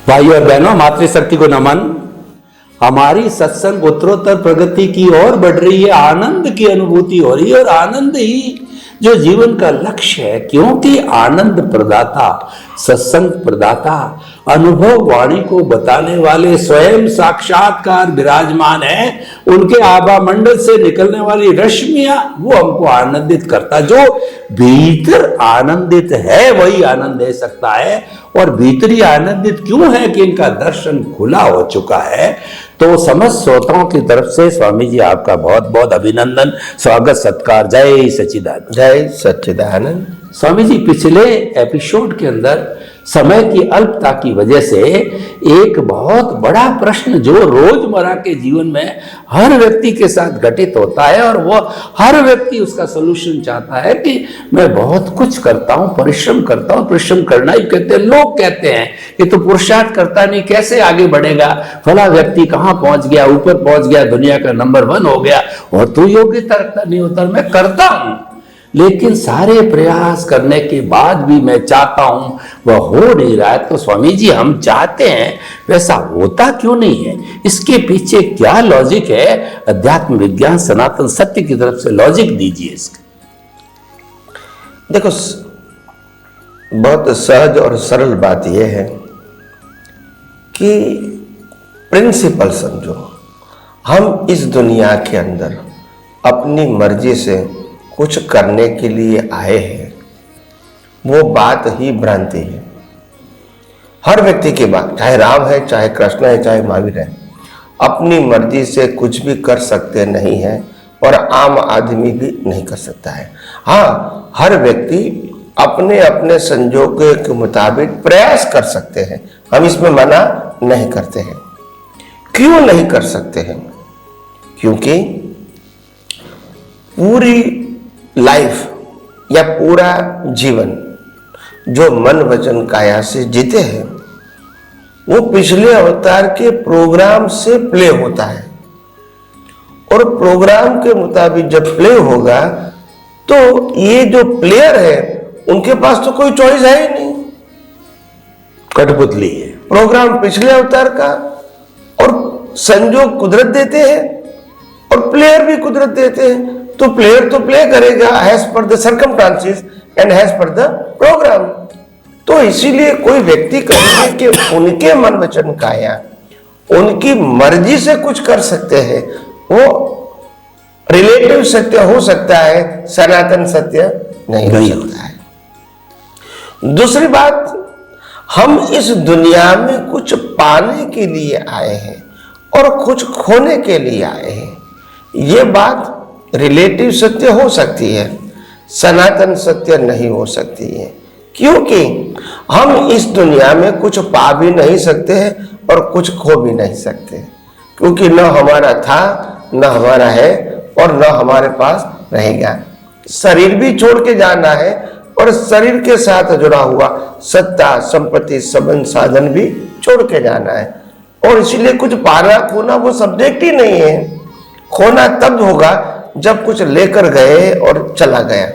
भाइयों और बहनों, मातृशक्ति को नमन। हमारी सत्संग उत्तरोत्तर प्रगति की ओर बढ़ रही है, आनंद की अनुभूति हो रही है और आनंद ही जो जीवन का लक्ष्य है, क्योंकि आनंद प्रदाता, सत्संग प्रदाता, अनुभव वाणी को बताने वाले स्वयं साक्षात्कार विराजमान है। उनके आभा मंडल से निकलने वाली रश्मियां वो हमको आनंदित करता। जो भीतर आनंदित है वही आनंद दे सकता है। और भीतरी आनंदित क्यों है कि इनका दर्शन खुला हो चुका है। तो समस्त श्रोताओं की तरफ से स्वामी जी आपका बहुत बहुत अभिनंदन, स्वागत, सत्कार। जय सच्चिदानंद। जय सच्चिदानंद। स्वामी जी, पिछले एपिसोड के अंदर समय की अल्पता की वजह से एक बहुत बड़ा प्रश्न जो रोजमर्रा के जीवन में हर व्यक्ति के साथ घटित होता है और वो हर व्यक्ति उसका सलूशन चाहता है कि मैं बहुत कुछ करता हूं, परिश्रम करता हूं, परिश्रम करना ही कहते हैं। लोग कहते हैं कि तो पुरुषार्थ करता नहीं, कैसे आगे बढ़ेगा, फला व्यक्ति कहां पहुंच गया, ऊपर पहुंच गया, दुनिया का नंबर 1 हो गया और तू योग्यता रखता नहीं होता। मैं करता हूं, लेकिन सारे प्रयास करने के बाद भी मैं चाहता हूं वह हो नहीं रहा है। तो स्वामी जी, हम चाहते हैं, वैसा होता क्यों नहीं है? इसके पीछे क्या लॉजिक है? अध्यात्म विज्ञान सनातन सत्य की तरफ से लॉजिक दीजिए इसका। देखो, बहुत सहज और सरल बात यह है कि प्रिंसिपल समझो, हम इस दुनिया के अंदर अपनी मर्जी से कुछ करने के लिए आए हैं, वो बात ही भ्रांति है। हर व्यक्ति की बात, चाहे राम है, चाहे कृष्ण है, चाहे महावीर है, अपनी मर्जी से कुछ भी कर सकते नहीं है और आम आदमी भी नहीं कर सकता है। हाँ, हर व्यक्ति अपने अपने संजोगों के मुताबिक प्रयास कर सकते हैं, हम इसमें मना नहीं करते हैं। क्यों नहीं कर सकते हैं? क्योंकि पूरी लाइफ या पूरा जीवन जो मन वचन काया से जीते हैं, वो पिछले अवतार के प्रोग्राम से प्ले होता है और प्रोग्राम के मुताबिक जब प्ले होगा तो ये जो प्लेयर है उनके पास तो कोई चॉइस है ही नहीं, कठपुतली है। प्रोग्राम पिछले अवतार का और संजोग कुदरत देते हैं और प्लेयर भी कुदरत देते हैं। तो प्लेयर तो प्ले करेगा as per the circumstances and as per the program. तो इसीलिए कोई व्यक्ति कहेंगे कि उनके मन वचन काया उनकी मर्जी से कुछ कर सकते हैं, वो रिलेटिव सत्य हो सकता है, सनातन सत्य नहीं हो सकता है। दूसरी बात, हम इस दुनिया में कुछ पाने के लिए आए हैं और कुछ खोने के लिए आए हैं। ये बात रिलेटिव सत्य हो सकती है, सनातन सत्य नहीं हो सकती है, क्योंकि हम इस दुनिया में कुछ पा भी नहीं सकते हैं और कुछ खो भी नहीं सकते, क्योंकि न हमारा था, न हमारा है और न हमारे पास रहेगा। शरीर भी छोड़ के जाना है और शरीर के साथ जुड़ा हुआ सत्ता, संपत्ति, संबंध, साधन भी छोड़ के जाना है। और इसलिए कुछ पाना खोना वो सब्जेक्ट ही नहीं है। खोना तब होगा जब कुछ लेकर गए और चला गया,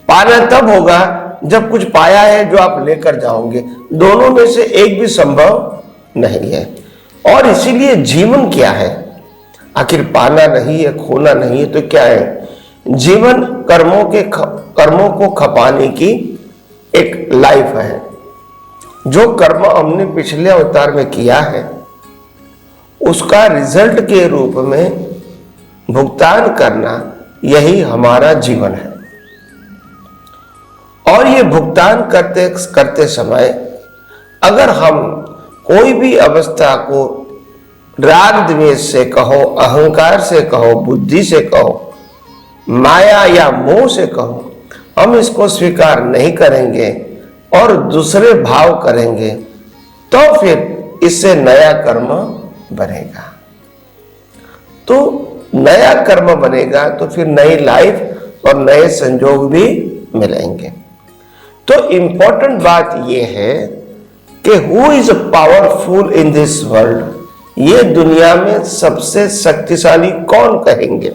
पाना तब होगा जब कुछ पाया है जो आप लेकर जाओगे। दोनों में से एक भी संभव नहीं है। और इसीलिए जीवन क्या है? आखिर पाना नहीं है, खोना नहीं है, तो क्या है? जीवन कर्मों को खपाने की एक लाइफ है। जो कर्म हमने पिछले अवतार में किया है उसका रिजल्ट के रूप में भुगतान करना, यही हमारा जीवन है। और ये भुगतान करते करते समय अगर हम कोई भी अवस्था को राग द्वेष से कहो, अहंकार से कहो, बुद्धि से कहो, माया या मोह से कहो, हम इसको स्वीकार नहीं करेंगे और दूसरे भाव करेंगे, तो फिर इससे नया कर्म बनेगा। तो नया कर्म बनेगा तो फिर नई लाइफ और नए संजोग भी मिलेंगे। तो इंपॉर्टेंट बात यह है कि who is powerful in this world, ये दुनिया में सबसे शक्तिशाली कौन कहेंगे?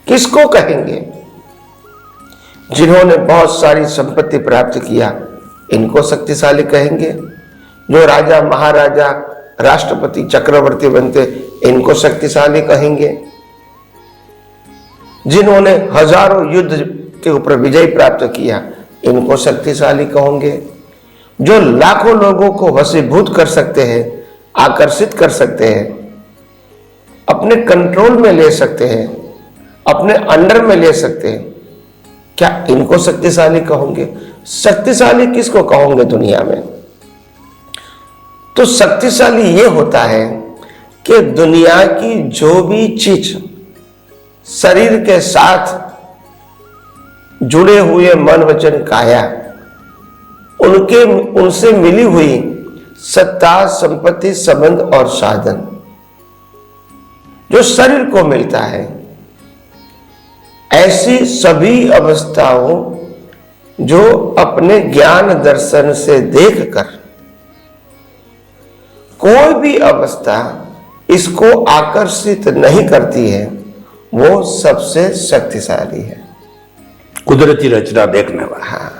किसको कहेंगे? जिन्होंने बहुत सारी संपत्ति प्राप्त किया, इनको शक्तिशाली कहेंगे। जो राजा महाराजा राष्ट्रपति चक्रवर्ती बनते इनको शक्तिशाली कहेंगे। जिन्होंने हजारों युद्ध के ऊपर विजय प्राप्त किया इनको शक्तिशाली कहोगे। जो लाखों लोगों को वशीभूत कर सकते हैं, आकर्षित कर सकते हैं, अपने कंट्रोल में ले सकते हैं, अपने अंडर में ले सकते हैं, क्या इनको शक्तिशाली कहोगे? शक्तिशाली किसको कहोगे दुनिया में? तो शक्तिशाली ये होता है कि दुनिया की जो भी चीज शरीर के साथ जुड़े हुए मन वचन काया, उनसे मिली हुई सत्ता संपत्ति संबंध और साधन जो शरीर को मिलता है, ऐसी सभी अवस्थाओं जो अपने ज्ञान दर्शन से देखकर कोई भी अवस्था इसको आकर्षित नहीं करती है, वो सबसे शक्तिशाली है। कुदरती रचना देखने वाला। हाँ,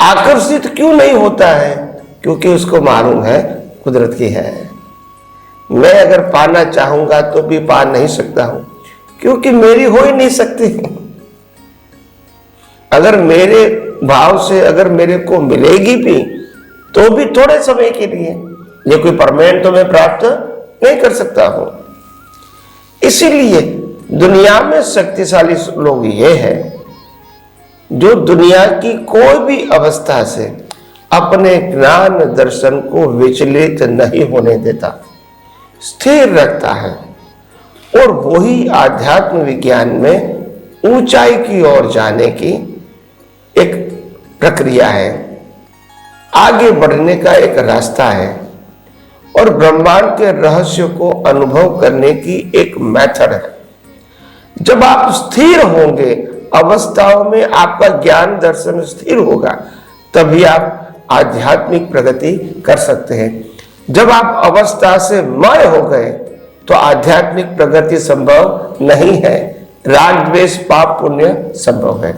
आकर्षित क्यों नहीं होता है? क्योंकि उसको मालूम है कुदरत की है। मैं अगर पाना चाहूंगा तो भी पा नहीं सकता हूं, क्योंकि मेरी हो ही नहीं सकती। अगर मेरे भाव से अगर मेरे को मिलेगी भी तो भी थोड़े समय के लिए, ये कोई परमानेंट तो मैं प्राप्त नहीं कर सकता हूं। इसीलिए दुनिया में शक्तिशाली लोग ये हैं जो दुनिया की कोई भी अवस्था से अपने ज्ञान दर्शन को विचलित नहीं होने देता, स्थिर रखता है, और वही आध्यात्म विज्ञान में ऊंचाई की ओर जाने की एक प्रक्रिया है, आगे बढ़ने का एक रास्ता है, और ब्रह्मांड के रहस्य को अनुभव करने की एक मेथड है। जब आप स्थिर होंगे, अवस्थाओं में आपका ज्ञान दर्शन स्थिर होगा, तभी आप आध्यात्मिक प्रगति कर सकते हैं। जब आप अवस्था से मय हो गए तो आध्यात्मिक प्रगति संभव नहीं है, राग द्वेष पाप पुण्य संभव है।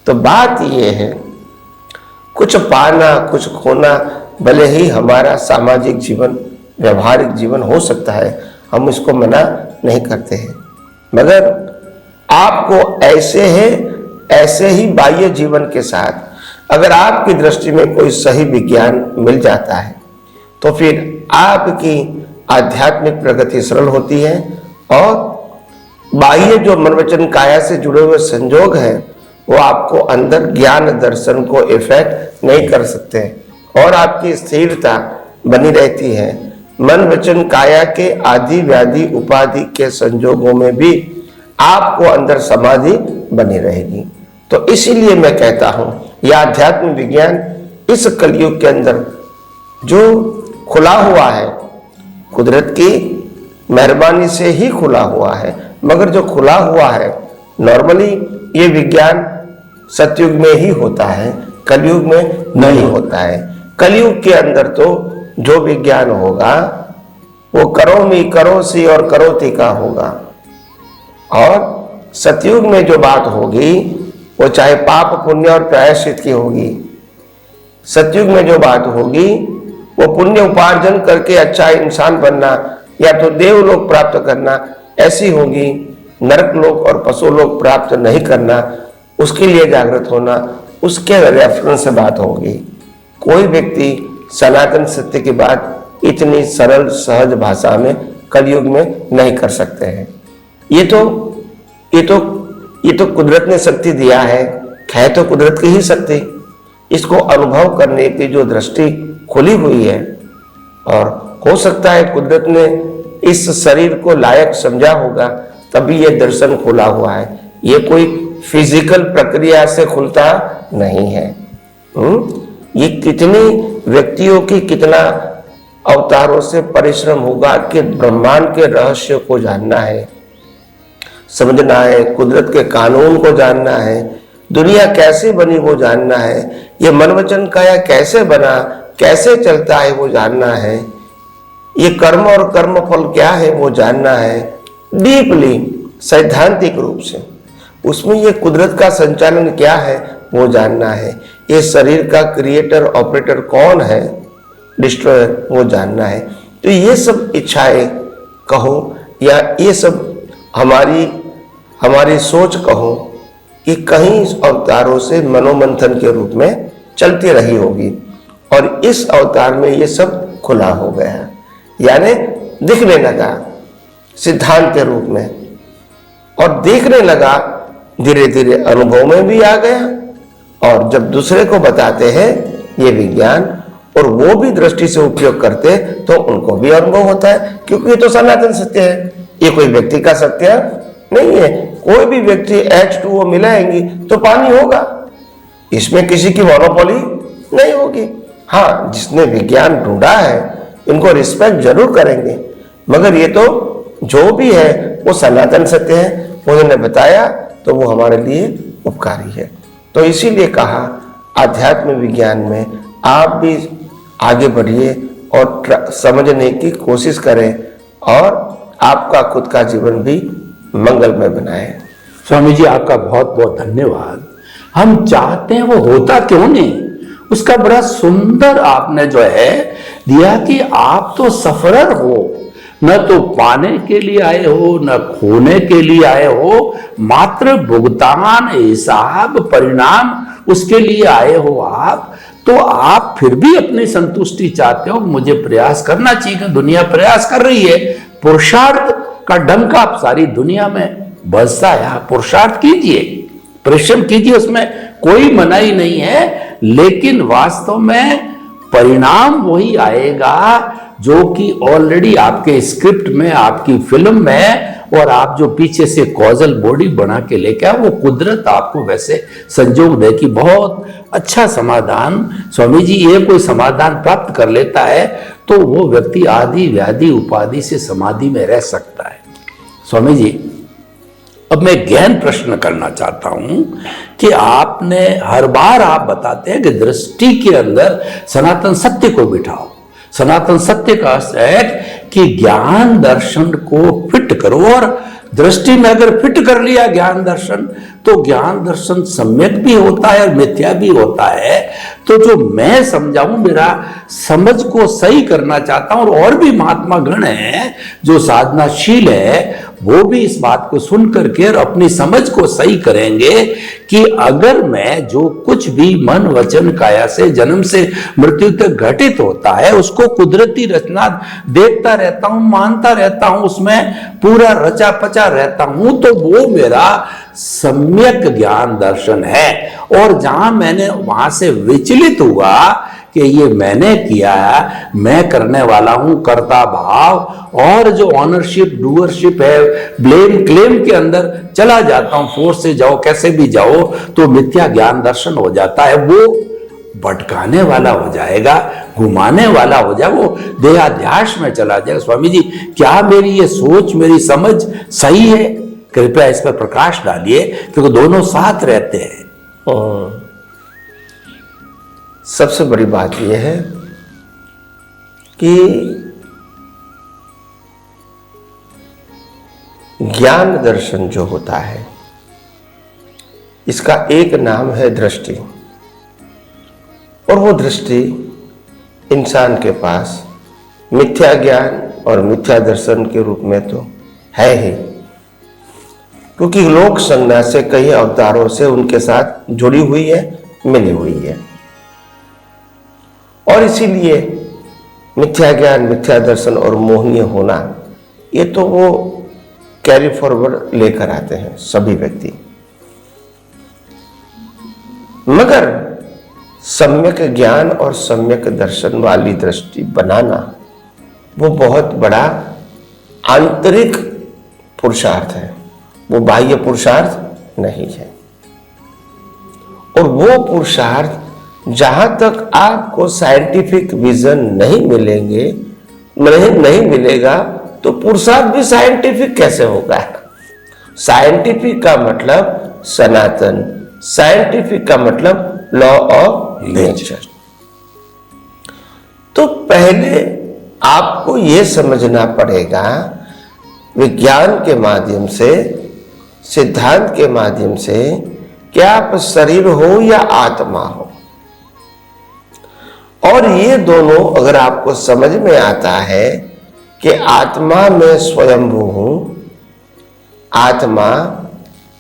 तो बात यह है, कुछ पाना कुछ खोना, भले ही हमारा सामाजिक जीवन व्यवहारिक जीवन हो सकता है, हम इसको मना नहीं करते हैं, मगर आपको ऐसे ही बाह्य जीवन के साथ अगर आपकी दृष्टि में कोई सही विज्ञान मिल जाता है तो फिर आपकी आध्यात्मिक प्रगति सरल होती है, और बाह्य जो मन वचन काया से जुड़े हुए संजोग हैं वो आपको अंदर ज्ञान दर्शन को इफेक्ट नहीं कर सकते, और आपकी स्थिरता बनी रहती है। मन वचन काया के आदि व्याधि उपाधि के संजोगों में भी आपको अंदर समाधि बनी रहेगी। तो इसीलिए मैं कहता हूं, यह आध्यात्म विज्ञान इस कलयुग के अंदर जो खुला हुआ है, कुदरत की मेहरबानी से ही खुला हुआ है, मगर जो खुला हुआ है नॉर्मली ये विज्ञान सतयुग में ही होता है, कलयुग में नहीं होता है। कलयुग के अंदर तो जो विज्ञान होगा वो करोमि करोसी और करोति का होगा, और सतयुग में जो बात होगी वो चाहे पाप पुण्य और प्रायश्चित की होगी। सतयुग में जो बात होगी वो पुण्य उपार्जन करके अच्छा इंसान बनना या तो देवलोक प्राप्त करना ऐसी होगी, नरक लोक और पशु लोक प्राप्त नहीं करना, उसके लिए जागृत होना, उसके रेफरेंस से बात होगी। कोई व्यक्ति सनातन सत्य की बात इतनी सरल सहज भाषा में कलयुग में नहीं कर सकते हैं। ये तो कुदरत ने शक्ति दिया है तो कुदरत की ही शक्ति। इसको अनुभव करने की जो दृष्टि खुली हुई है, और हो सकता है कुदरत ने इस शरीर को लायक समझा होगा तभी ये दर्शन खुला हुआ है। ये कोई फिजिकल प्रक्रिया से खुलता नहीं है। ये कितनी व्यक्तियों की कितना अवतारों से परिश्रम होगा कि ब्रह्मांड के रहस्य को जानना है, समझना है, कुदरत के कानून को जानना है, दुनिया कैसे बनी वो जानना है, ये मन वचन काया कैसे बना, कैसे चलता है वो जानना है, ये कर्म और कर्म फल क्या है वो जानना है, डीपली सैद्धांतिक रूप से। उसमें ये कुदरत का संचालन क्या है वो जानना है, ये शरीर का क्रिएटर ऑपरेटर कौन है डिस्ट्रॉयर वो जानना है। तो ये सब इच्छाएं कहो या ये सब हमारी सोच कहो, ये कहीं अवतारों से मनोमंथन के रूप में चलती रही होगी और इस अवतार में ये सब खुला हो गया, यानी दिखने लगा सिद्धांत के रूप में, और देखने लगा धीरे धीरे अनुभव में भी आ गया। और जब दूसरे को बताते हैं ये विज्ञान और वो भी दृष्टि से उपयोग करते तो उनको भी अनुभव होता है, क्योंकि ये तो सनातन सत्य है, ये कोई व्यक्ति का सत्य नहीं है। कोई भी व्यक्ति H2O मिलाएंगी तो पानी होगा, इसमें किसी की मोनोपोली नहीं होगी। हाँ, जिसने विज्ञान ढूंढा है इनको रिस्पेक्ट जरूर करेंगे, मगर ये तो जो भी है वो सनातन सत्य है, उन्होंने बताया तो वो हमारे लिए उपकारी है। तो इसीलिए कहा आध्यात्म विज्ञान में आप भी आगे बढ़िए और समझने की कोशिश करें और आपका खुद का जीवन भी मंगलमय बनाए। स्वामी जी आपका बहुत बहुत धन्यवाद। हम चाहते हैं वो होता क्यों नहीं, उसका बड़ा सुंदर आपने जो है दिया कि आप तो सफरर हो, न तो पाने के लिए आए हो न खोने के लिए आए हो, मात्र भुगतान हिसाब परिणाम उसके लिए आए हो आप। तो आप फिर भी अपनी संतुष्टि चाहते हो, मुझे प्रयास करना चाहिए, दुनिया प्रयास कर रही है, पुरुषार्थ का डंका आप सारी दुनिया में बजता है, आप पुरुषार्थ कीजिए, परिश्रम कीजिए, उसमें कोई मनाही नहीं है, लेकिन वास्तव में परिणाम वही आएगा जो कि ऑलरेडी आपके स्क्रिप्ट में, आपकी फिल्म में, और आप जो पीछे से कॉजल बॉडी बना के लेके आए, वो कुदरत आपको वैसे संजोग दे कि बहुत अच्छा समाधान। स्वामी जी ये कोई समाधान प्राप्त कर लेता है तो वो व्यक्ति आदि व्याधि उपाधि से समाधि में रह सकता है। स्वामी जी अब मैं गहन प्रश्न करना चाहता हूं कि आपने हर बार आप बताते हैं कि दृष्टि के अंदर सनातन सत्य को बिठाओ। सनातन सत्य का अर्थ है कि ज्ञान दर्शन को फिट करो, और दृष्टि में अगर फिट कर लिया ज्ञान दर्शन तो ज्ञान दर्शन सम्यक भी होता है और मिथ्या भी होता है। तो जो मैं समझाऊं, मेरा समझ को सही करना चाहता हूं, और भी महात्मा गण हैं जो साधनाशील है वो भी इस बात को सुन करके और अपनी समझ को सही करेंगे कि अगर मैं जो कुछ भी मन वचन काया से जन्म से मृत्यु तक घटित होता है उसको कुदरती रचना देखता रहता हूं, मानता रहता हूं, उसमें पूरा रचा पचा रहता हूं, तो वो मेरा सम्यक ज्ञान दर्शन है। और जहां मैंने वहां से विचलित हुआ कि ये मैंने किया है, मैं करने वाला हूं, कर्ता भाव और जो ऑनरशिप डूअरशिप है, ब्लेम क्लेम के अंदर चला जाता हूं, फोर्स से जाओ कैसे भी जाओ, तो मिथ्या ज्ञान दर्शन हो जाता है, वो भटकाने वाला हो जाएगा, घुमाने वाला हो जाएगा, वो देहाध्यास में चला जाएगा। स्वामी जी क्या मेरी ये सोच, मेरी समझ सही है? कृपया इस पर प्रकाश डालिए, क्योंकि दोनों साथ रहते हैं। सबसे बड़ी बात यह है कि ज्ञान दर्शन जो होता है इसका एक नाम है दृष्टि, और वो दृष्टि इंसान के पास मिथ्या ज्ञान और मिथ्या दर्शन के रूप में तो है ही, क्योंकि लोक संज्ञा से कई अवतारों से उनके साथ जुड़ी हुई है, मिली हुई है, और इसीलिए मिथ्या ज्ञान, मिथ्या दर्शन और मोहनीय होना ये तो वो कैरी फॉरवर्ड लेकर आते हैं सभी व्यक्ति। मगर सम्यक ज्ञान और सम्यक दर्शन वाली दृष्टि बनाना वो बहुत बड़ा आंतरिक पुरुषार्थ है, वो बाह्य पुरुषार्थ नहीं है। और वो पुरुषार्थ जहां तक आपको साइंटिफिक विजन नहीं मिलेगा तो पुरुषार्थ भी साइंटिफिक कैसे होगा? साइंटिफिक का मतलब सनातन, साइंटिफिक का मतलब लॉ ऑफ नेचर। तो पहले आपको यह समझना पड़ेगा विज्ञान के माध्यम से, सिद्धांत के माध्यम से, कि आप शरीर हो या आत्मा हो, और ये दोनों अगर आपको समझ में आता है कि आत्मा में स्वयंभू हूं, आत्मा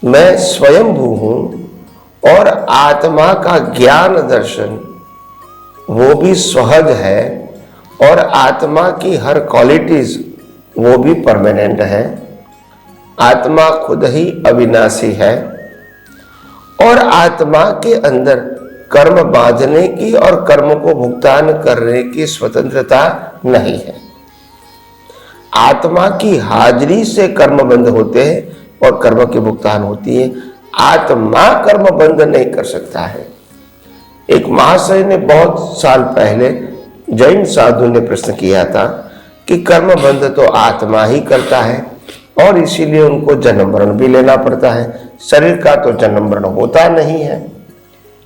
मैं स्वयंभू हूं और आत्मा का ज्ञान दर्शन वो भी सहज है और आत्मा की हर क्वालिटीज वो भी परमानेंट है, आत्मा खुद ही अविनाशी है और आत्मा के अंदर कर्म बांधने की और कर्म को भुगतान करने की स्वतंत्रता नहीं है। आत्मा की हाजिरी से कर्म बंद होते हैं और कर्म की भुगतान होती है। आत्मा कर्म बंद नहीं कर सकता है। एक महाशय ने बहुत साल पहले जैन साधु ने प्रश्न किया था कि कर्म बंद तो आत्मा ही करता है और इसीलिए उनको जन्म मरण भी लेना पड़ता है, शरीर का तो जन्म मरण होता नहीं है,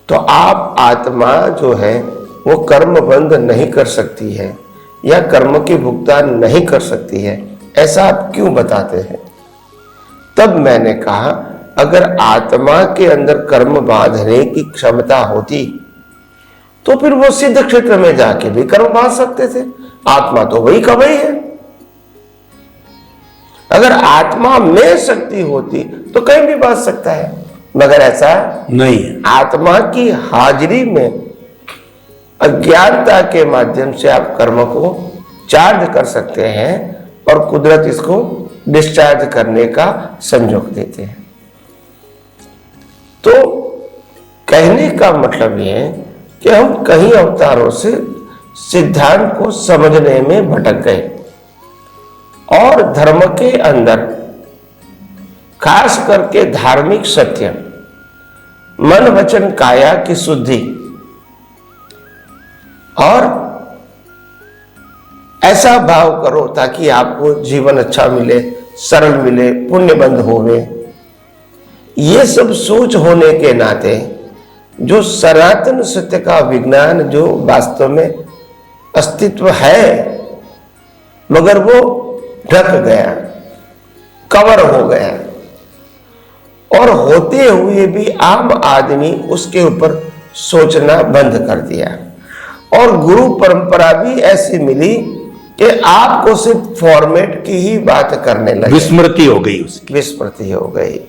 तो आप आत्मा जो है वो कर्म बंद नहीं कर सकती है या कर्म की भुगतान नहीं कर सकती है, ऐसा आप क्यों बताते हैं? तब मैंने कहा अगर आत्मा के अंदर कर्म बांधने की क्षमता होती तो फिर वो सिद्ध क्षेत्र में जाके भी कर्म बांध सकते थे। आत्मा तो वही का वही है। अगर आत्मा में शक्ति होती तो कहीं भी बांध सकता है, मगर ऐसा नहीं है। आत्मा की हाजिरी में अज्ञानता के माध्यम से आप कर्म को चार्ज कर सकते हैं और कुदरत इसको डिस्चार्ज करने का संयोग देते हैं। तो कहने का मतलब यह है कि हम कई अवतारों से सिद्धांत को समझने में भटक गए और धर्म के अंदर खास करके धार्मिक सत्य, मन वचन काया की शुद्धि और ऐसा भाव करो ताकि आपको जीवन अच्छा मिले, सरल मिले, पुण्यबंध होवे, ये सब सोच होने के नाते जो सनातन सत्य का विज्ञान जो वास्तव में अस्तित्व है मगर वो ढक गया, कवर हो गया और होते हुए भी आम आदमी उसके ऊपर सोचना बंद कर दिया और गुरु परंपरा भी ऐसी मिली कि आपको सिर्फ फॉर्मेट की ही बात करने लगे, विस्मृति हो गई उसकी, विस्मृति हो गई।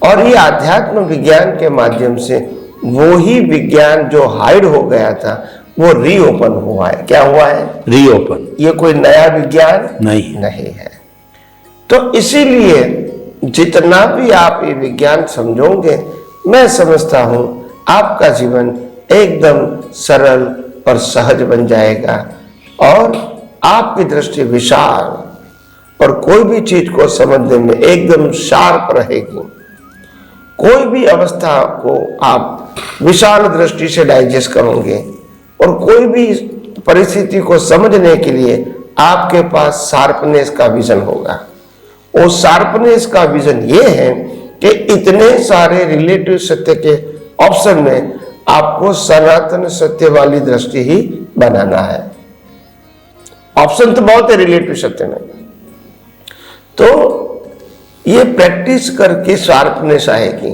और ये आध्यात्म विज्ञान के माध्यम से वो ही विज्ञान जो हाइड हो गया था वो रीओपन हुआ है। क्या हुआ है? रीओपन। ये कोई नया विज्ञान नहीं है। तो इसीलिए जितना भी आप ये विज्ञान समझोगे, मैं समझता हूं आपका जीवन एकदम सरल और सहज बन जाएगा और आपकी दृष्टि विशाल और कोई भी चीज को समझने में एकदम शार्प रहेगी। कोई भी अवस्था को आप विशाल दृष्टि से डाइजेस्ट करोगे और कोई भी परिस्थिति को समझने के लिए आपके पास शार्पनेस का विजन होगा। और शार्पनेस का विजन ये है कि इतने सारे रिलेटिव सत्य के ऑप्शन में आपको सनातन सत्य वाली दृष्टि ही बनाना है। ऑप्शन तो बहुत है रिलेटिव सत्य में, तो ये प्रैक्टिस करके शार्पनेस आएगी,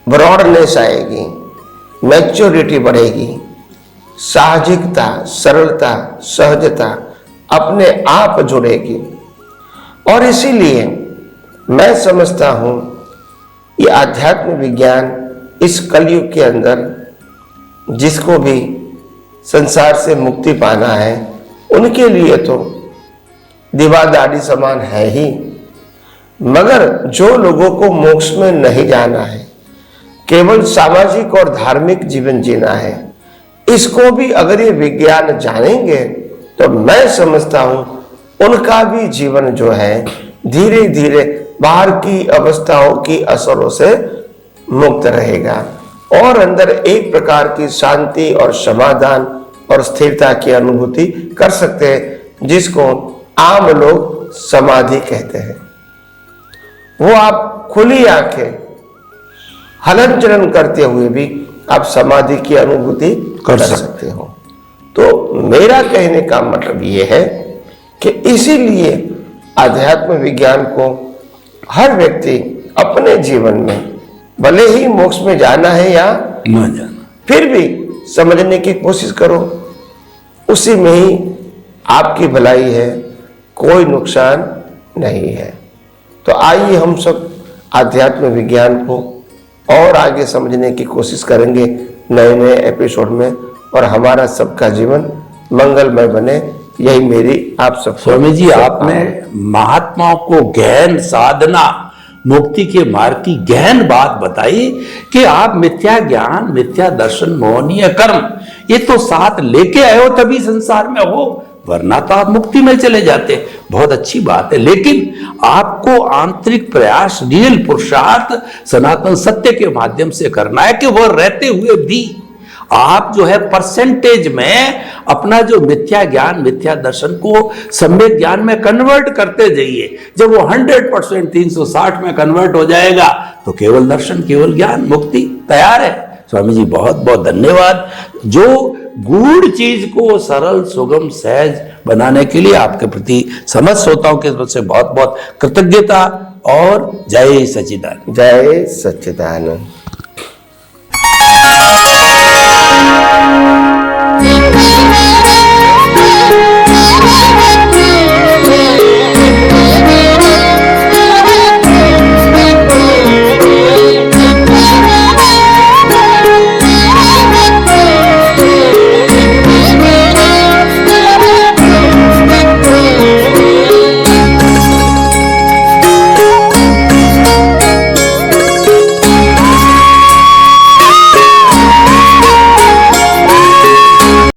ब्रॉडनेस आएगी, मैच्योरिटी बढ़ेगी, साहजिकता, सरलता, सहजता अपने आप जुड़ेगी। और इसीलिए मैं समझता हूं ये आध्यात्म विज्ञान इस कलयुग के अंदर जिसको भी संसार से मुक्ति पाना है उनके लिए तो दीवादारी समान है ही, मगर जो लोगों को मोक्ष में नहीं जाना है, केवल सामाजिक और धार्मिक जीवन जीना है, इसको भी अगर ये विज्ञान जानेंगे तो मैं समझता हूं उनका भी जीवन जो है धीरे धीरे बाहर की अवस्थाओं की असरों से मुक्त रहेगा और अंदर एक प्रकार की शांति और समाधान और स्थिरता की अनुभूति कर सकते हैं, जिसको आम लोग समाधि कहते हैं। वो आप खुली आंखें हलन चलन करते हुए भी आप समाधि की अनुभूति कर सकते हो। तो मेरा कहने का मतलब ये है कि इसीलिए आध्यात्म विज्ञान को हर व्यक्ति अपने जीवन में भले ही मोक्ष में जाना है या न जाना, फिर भी समझने की कोशिश करो, उसी में ही आपकी भलाई है, कोई नुकसान नहीं है। तो आइए हम सब आध्यात्म विज्ञान को और आगे समझने की कोशिश करेंगे नए नए एपिसोड में, और हमारा सबका जीवन मंगलमय बने, यही मेरी आप सब स्वामी जी, आपने महात्माओं को गहन साधना मुक्ति के मार्ग की गहन बात बताई कि आप मिथ्या ज्ञान, मिथ्या दर्शन, मोहनीय कर्म ये तो साथ लेके आए हो तभी संसार में हो, वरना तो आप मुक्ति में चले जाते। बहुत अच्छी बात है, लेकिन आपको आंतरिक प्रयास, रियल पुरुषार्थ सनातन सत्य के माध्यम से करना है कि वह रहते हुए भी आप जो है परसेंटेज में अपना जो मिथ्या ज्ञान, मिथ्या दर्शन को सम्यक ज्ञान में कन्वर्ट करते जाइए। जब वो 100% 360 में कन्वर्ट हो जाएगा तो केवल दर्शन, केवल ज्ञान, मुक्ति तैयार है। स्वामी जी बहुत बहुत धन्यवाद, जो गूढ़ चीज को सरल, सुगम, सहज बनाने के लिए आपके प्रति समस्त श्रोताओं की तरफ से बहुत बहुत कृतज्ञता और जय सच्चिदानंद। जय सच्चिदानंद।